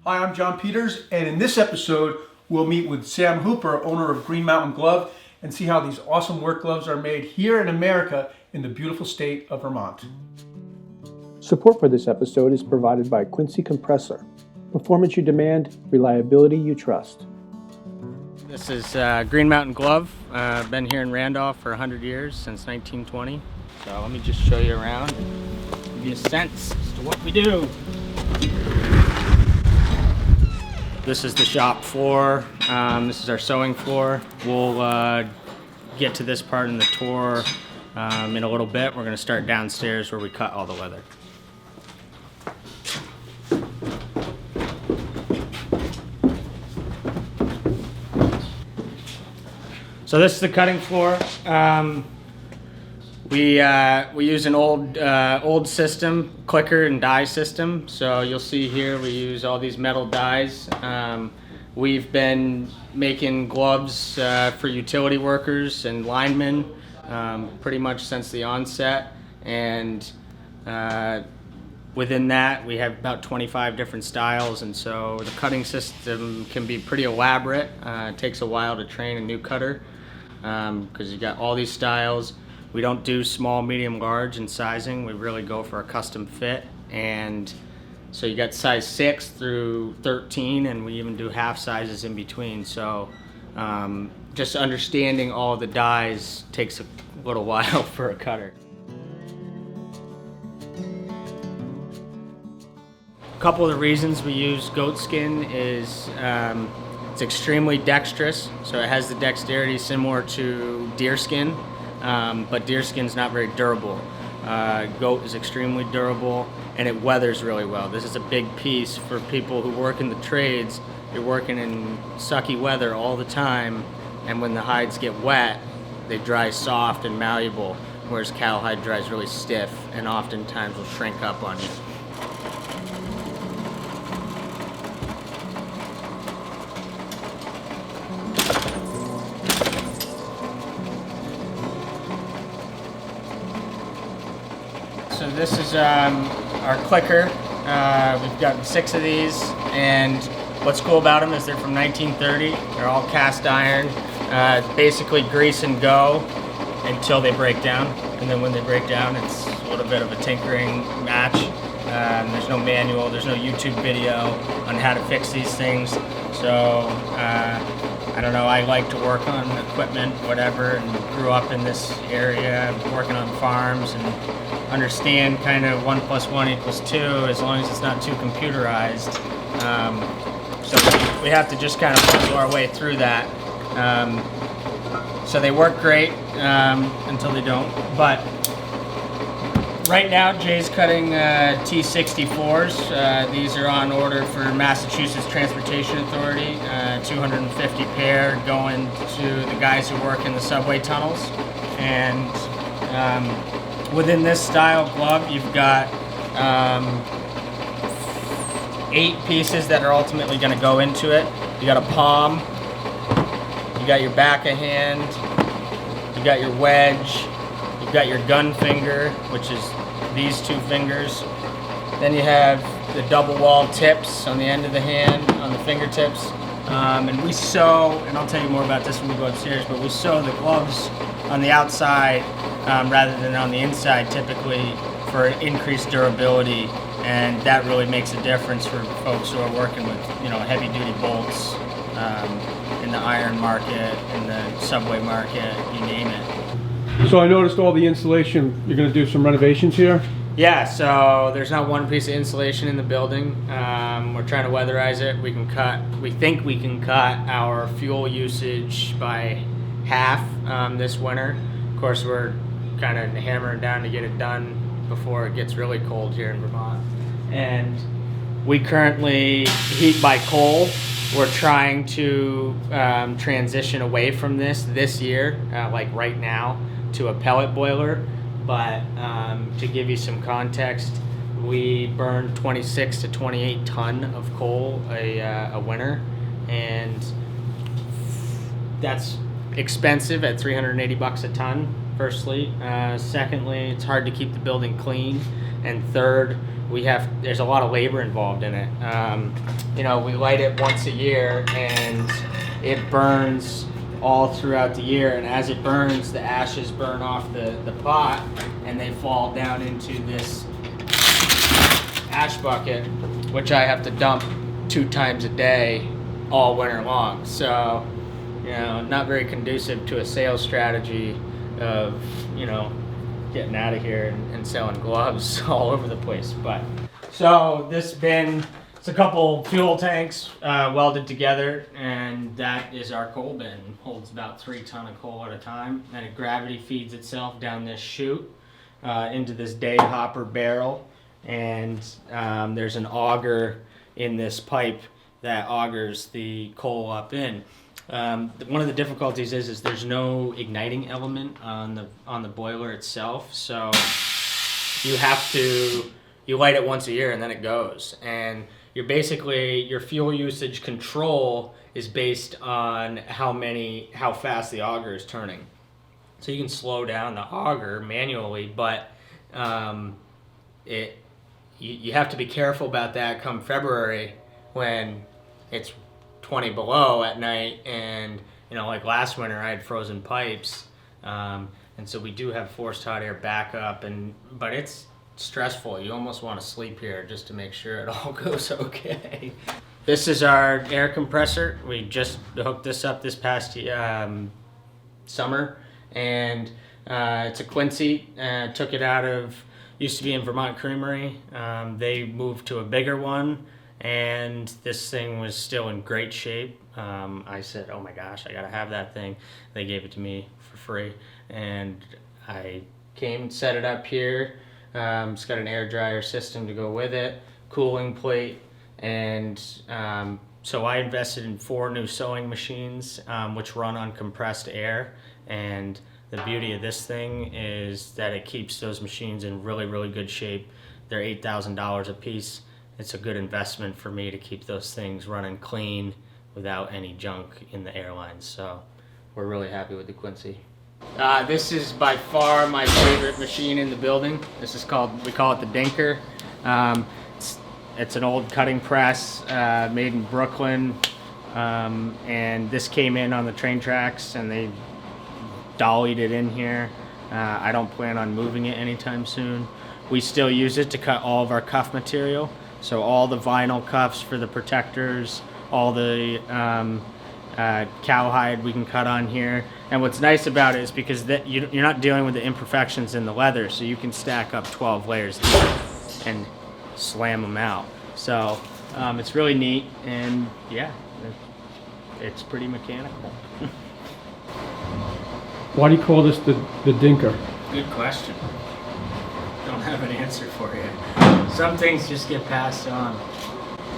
Hi, I'm John Peters, and in this episode, we'll meet with Sam Hooper, owner of Green Mountain Glove, and see how these awesome work gloves are made here in America in the beautiful state of Vermont. Support for this episode is provided by Quincy Compressor. Performance you demand, reliability you trust. This is Green Mountain Glove. Been here in Randolph for 100 years, since 1920. So let me just show you around and give you a sense as to what we do. This is the shop floor. This is our sewing floor. We'll get to this part in the tour in a little bit. We're going to start downstairs where we cut all the leather. So this is the cutting floor. We use an old system, clicker and die system. So you'll see here we use all these metal dies. We've been making gloves for utility workers and linemen pretty much since the onset. And within that, we have about 25 different styles. And so the cutting system can be pretty elaborate. It takes a while to train a new cutter because you got all these styles. We don't do small, medium, large in sizing. We really go for a custom fit. And so you got size 6 through 13, and we even do half sizes in between. So just understanding all the dies takes a little while for a cutter. A couple of the reasons we use goat skin is it's extremely dexterous. So it has the dexterity similar to deer skin. But deer skin's not very durable. Goat is extremely durable, and it weathers really well. This is a big piece for people who work in the trades. You're working in sucky weather all the time, and when the hides get wet, they dry soft and malleable, whereas cattle hide dries really stiff and oftentimes will shrink up on you. So this is our clicker. We've got 6 of these, and what's cool about them is they're from 1930. They're all cast iron. Basically grease and go until they break down, and then when they break down, it's a little bit of a tinkering match. There's no manual, there's no YouTube video on how to fix these things. So I don't know, I like to work on equipment, whatever, and grew up in this area, working on farms, and understand kind of 1 + 1 = 2 as long as it's not too computerized. So we have to just kind of puzzle our way through that. So they work great until they don't. But right now Jay's cutting T64s. These are on order for Massachusetts Transportation Authority, 250 pair going to the guys who work in the subway tunnels. And within this style glove, you've got 8 pieces that are ultimately going to go into it. You got a palm, you got your back of hand, you got your wedge, you've got your gun finger, which is these 2 fingers. Then you have the double wall tips on the end of the hand, on the fingertips. And we sew, and I'll tell you more about this when we go upstairs, but we sew the gloves on the outside rather than on the inside typically for increased durability, and that really makes a difference for folks who are working with, heavy duty bolts in the iron market, in the subway market, you name it. So I noticed all the insulation, you're going to do some renovations here? Yeah, so there's not one piece of insulation in the building. We're trying to weatherize it. We think we can cut our fuel usage by half this winter. Of course, we're kind of hammering down to get it done before it gets really cold here in Vermont. And we currently heat by coal. We're trying to transition away from this year, like right now, to a pellet boiler. But to give you some context, we burn 26 to 28 ton of coal a winter, and that's expensive at $380 a ton, firstly. Secondly, it's hard to keep the building clean. And third, there's a lot of labor involved in it. You know, we light it once a year and it burns all throughout the year, and as it burns, the ashes burn off the pot and they fall down into this ash bucket, which I have to dump 2 times a day all winter long. So, you know, not very conducive to a sales strategy of, you know, getting out of here and selling gloves all over the place. But so this bin, it's a couple fuel tanks welded together, and that is our coal bin. Holds about 3 tons of coal at a time, and it gravity feeds itself down this chute into this day hopper barrel. And there's an auger in this pipe that augers the coal up in. One of the difficulties is there's no igniting element on the boiler itself, so you light it once a year and then it goes. And your fuel usage control is based on how fast the auger is turning. So you can slow down the auger manually, but you have to be careful about that come February when it's 20 below at night, and you know, like last winter I had frozen pipes, and so we do have forced hot air backup, but it's stressful. You almost want to sleep here just to make sure it all goes okay. This is our air compressor. We just hooked this up this past summer, and it's a Quincy. Took it out of, used to be in Vermont Creamery. They moved to a bigger one, and this thing was still in great shape. I said, oh my gosh, I gotta have that thing. They gave it to me for free, and I came and set it up here. It's got an air dryer system to go with it, cooling plate, and so I invested in 4 new sewing machines which run on compressed air. And the beauty of this thing is that it keeps those machines in really, really good shape. They're $8,000 a piece. It's a good investment for me to keep those things running clean without any junk in the airlines. So we're really happy with the Quincy. This is by far my favorite machine in the building. We call it the Dinker. It's an old cutting press made in Brooklyn, and this came in on the train tracks and they dollied it in here. I don't plan on moving it anytime soon. We still use it to cut all of our cuff material. So all the vinyl cuffs for the protectors, all the cowhide we can cut on here. And what's nice about it is because you're not dealing with the imperfections in the leather, so you can stack up 12 layers deep and slam them out. So it's really neat, and yeah, it's pretty mechanical. Why do you call this the Dinker? Good question. Don't have an answer for you. Some things just get passed on.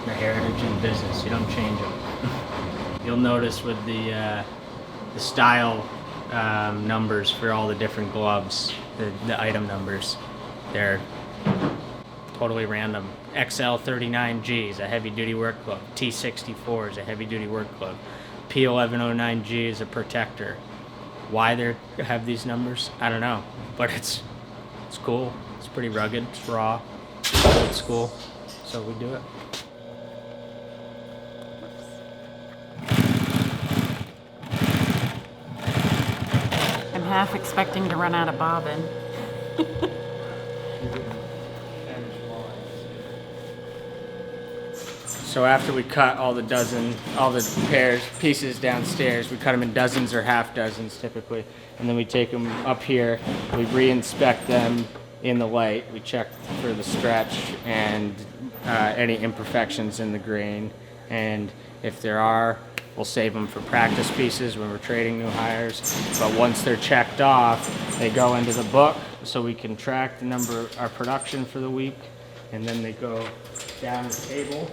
The heritage in business, you don't change them. You'll notice with the style numbers for all the different gloves, the item numbers, they're totally random. XL39G is a heavy duty work glove. T64 is a heavy duty work glove. P1109G is a protector. Why they have these numbers, I don't know, but it's cool. It's pretty rugged, it's raw, old school, so we do it. I'm half expecting to run out of bobbin. So after we cut all the pieces downstairs, we cut them in dozens or half dozens typically, and then we take them up here, we re-inspect them in the light, we check for the stretch and any imperfections in the grain, and if there are, we'll save them for practice pieces when we're trading new hires. But once they're checked off, they go into the book so we can track the number of our production for the week, and then they go down the table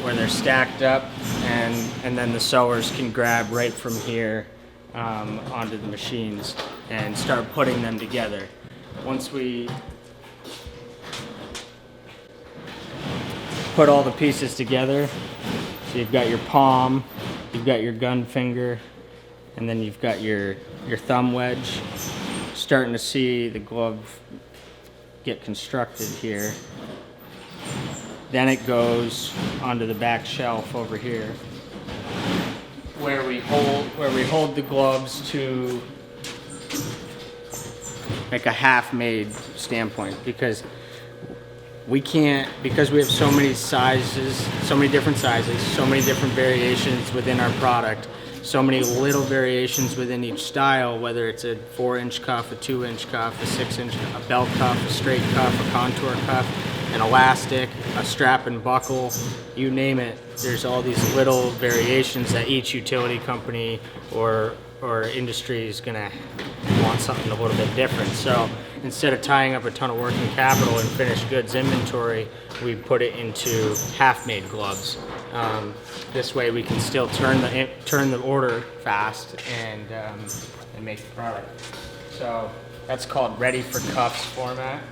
where they're stacked up, and then the sewers can grab right from here onto the machines and start putting them together. Once we put all the pieces together, so you've got your palm, you've got your gun finger, and then you've got your thumb wedge. starting to see the glove get constructed here. Then it goes onto the back shelf over here, where we hold the gloves to like a half-made standpoint, because we have so many sizes, so many different sizes, so many different variations within our product, so many little variations within each style, whether it's a 4-inch cuff, a 2-inch cuff, a 6-inch, a belt cuff, a straight cuff, a contour cuff, an elastic, a strap and buckle, you name it. There's all these little variations that each utility company or industry is gonna want something a little bit different. So instead of tying up a ton of working capital and finished goods inventory, we put it into half-made gloves. This way we can still turn the order fast and make the product. So that's called ready for cuffs format.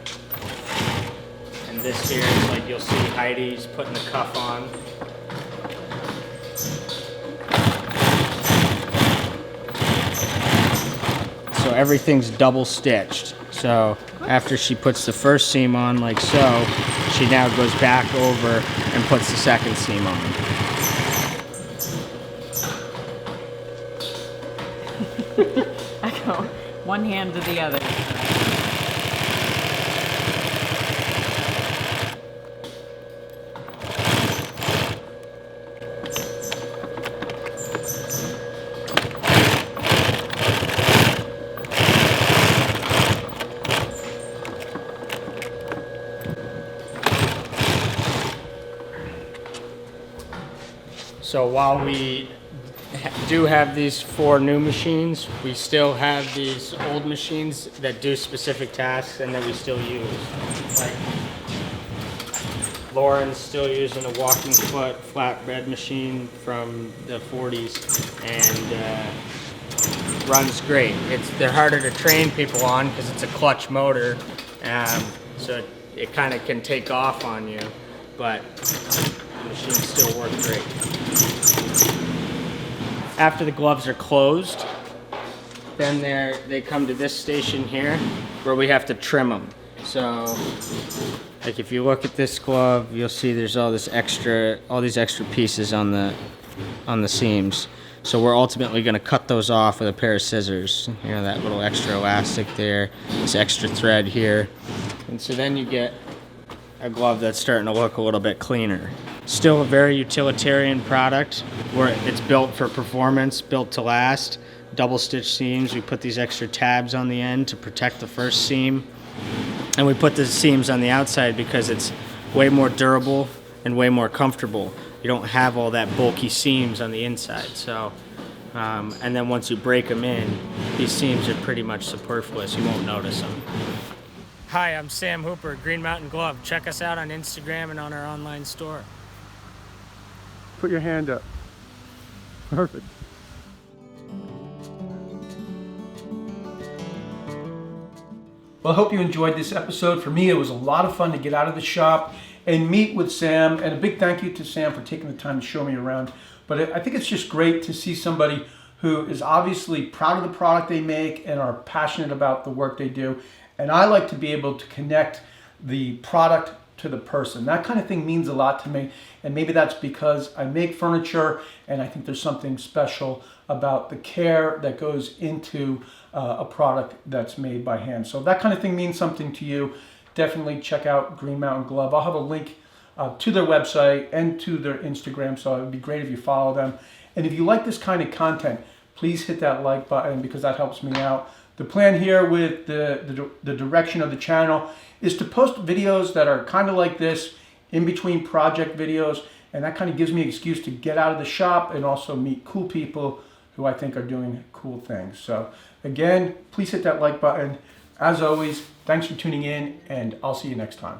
And this here is like, you'll see Heidi's putting the cuff on. So everything's double stitched. So after she puts the first seam on like so, she now goes back over and puts the second seam on. I go one hand to the other. So while we do have these 4 new machines, we still have these old machines that do specific tasks and that we still use. Like Lauren's still using a walking foot flatbed machine from the 40s and runs great. They're harder to train people on because it's a clutch motor, so it kind of can take off on you, but the machines still work great. After the gloves are closed, then they come to this station here where we have to trim them. So, like if you look at this glove, you'll see there's all these extra pieces on the seams. So we're ultimately going to cut those off with a pair of scissors. You know, that little extra elastic there, this extra thread here. And so then you get a glove that's starting to look a little bit cleaner. Still a very utilitarian product, where it's built for performance, built to last. Double stitch seams, we put these extra tabs on the end to protect the first seam. And we put the seams on the outside because it's way more durable and way more comfortable. You don't have all that bulky seams on the inside. So, and then once you break them in, these seams are pretty much superfluous. You won't notice them. Hi, I'm Sam Hooper, Green Mountain Glove. Check us out on Instagram and on our online store. Put your hand up. Perfect. Well, I hope you enjoyed this episode. For me, it was a lot of fun to get out of the shop and meet with Sam. And a big thank you to Sam for taking the time to show me around. But I think it's just great to see somebody who is obviously proud of the product they make and are passionate about the work they do. And I like to be able to connect the product to the person. That kind of thing means a lot to me, and maybe that's because I make furniture and I think there's something special about the care that goes into a product that's made by hand. So if that kind of thing means something to you, definitely check out Green Mountain Glove. I'll have a link to their website and to their Instagram, so it would be great if you follow them. And if you like this kind of content, please hit that like button because that helps me out. The plan here with the direction of the channel is to post videos that are kind of like this, in between project videos, and that kind of gives me an excuse to get out of the shop and also meet cool people who I think are doing cool things. So again, please hit that like button. As always, thanks for tuning in, and I'll see you next time.